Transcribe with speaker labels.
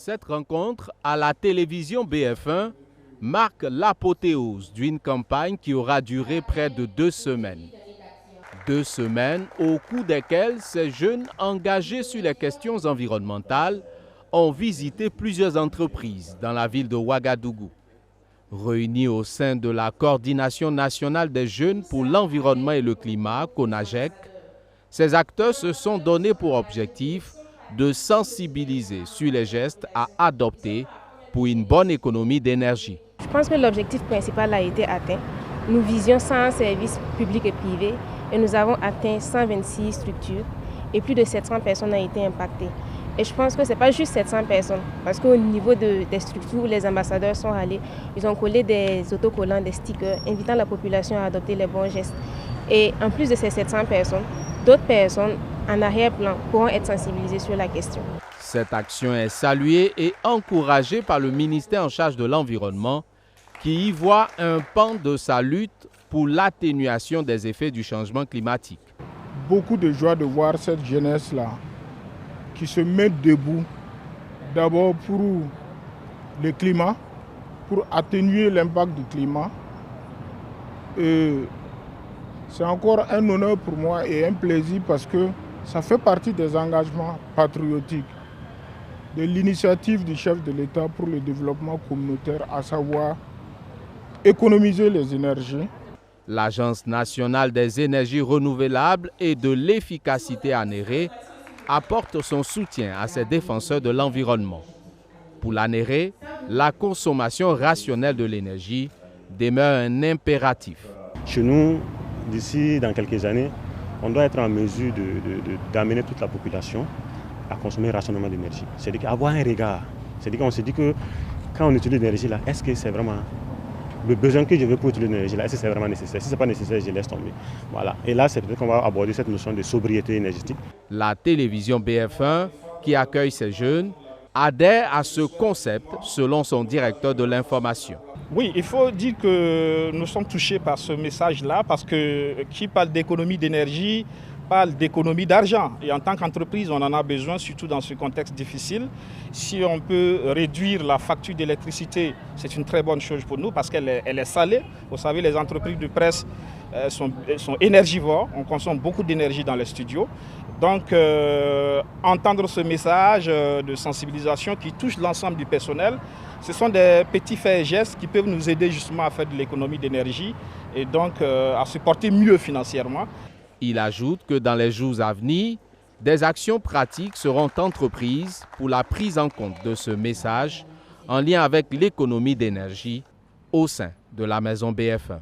Speaker 1: Cette rencontre à la télévision BF1 marque l'apothéose d'une campagne qui aura duré près de 2 semaines. 2 semaines au cours desquelles ces jeunes engagés sur les questions environnementales ont visité plusieurs entreprises dans la ville de Ouagadougou. Réunis au sein de la Coordination nationale des jeunes pour l'environnement et le climat, CONAGEC, ces acteurs se sont donnés pour objectif de sensibiliser sur les gestes à adopter pour une bonne économie d'énergie.
Speaker 2: Je pense que l'objectif principal a été atteint. Nous visions 100 services publics et privés et nous avons atteint 126 structures et plus de 700 personnes ont été impactées. Et je pense que ce n'est pas juste 700 personnes, parce qu'au niveau des structures où les ambassadeurs sont allés, ils ont collé des autocollants, des stickers, invitant la population à adopter les bons gestes. Et en plus de ces 700 personnes, d'autres personnes en arrière-plan pourront être sensibilisées sur la question.
Speaker 1: Cette action est saluée et encouragée par le ministère en charge de l'environnement, qui y voit un pan de sa lutte pour l'atténuation des effets du changement climatique.
Speaker 3: Beaucoup de joie de voir cette jeunesse-là qui se met debout, d'abord pour le climat, pour atténuer l'impact du climat. Et c'est encore un honneur pour moi et un plaisir parce que ça fait partie des engagements patriotiques de l'initiative du chef de l'État pour le développement communautaire, à savoir économiser les énergies.
Speaker 1: L'Agence nationale des énergies renouvelables et de l'efficacité ANERE apporte son soutien à ces défenseurs de l'environnement. Pour l'ANERE, la consommation rationnelle de l'énergie demeure un impératif.
Speaker 4: Chez nous, d'ici dans quelques années, on doit être en mesure d'amener toute la population à consommer rationnellement d'énergie. C'est-à-dire avoir un regard. C'est-à-dire qu'on se dit que quand on utilise l'énergie là, est-ce que c'est vraiment le besoin que je veux pour utiliser l'énergie là, est-ce que c'est vraiment nécessaire? Si ce n'est pas nécessaire, je laisse tomber. Voilà. Et là, c'est peut-être qu'on va aborder cette notion de sobriété énergétique.
Speaker 1: La télévision BF1, qui accueille ces jeunes, adhère à ce concept selon son directeur de l'information.
Speaker 5: Oui, il faut dire que nous sommes touchés par ce message-là parce que qui parle d'économie d'énergie parle d'économie d'argent. Et en tant qu'entreprise, on en a besoin, surtout dans ce contexte difficile. Si on peut réduire la facture d'électricité, c'est une très bonne chose pour nous parce qu'elle est salée. Vous savez, les entreprises de presse sont énergivores. On consomme beaucoup d'énergie dans les studios. Donc, entendre ce message de sensibilisation qui touche l'ensemble du personnel, ce sont des petits faits et gestes qui peuvent nous aider justement à faire de l'économie d'énergie et donc à se porter mieux financièrement.
Speaker 1: Il ajoute que dans les jours à venir, des actions pratiques seront entreprises pour la prise en compte de ce message en lien avec l'économie d'énergie au sein de la maison BF1.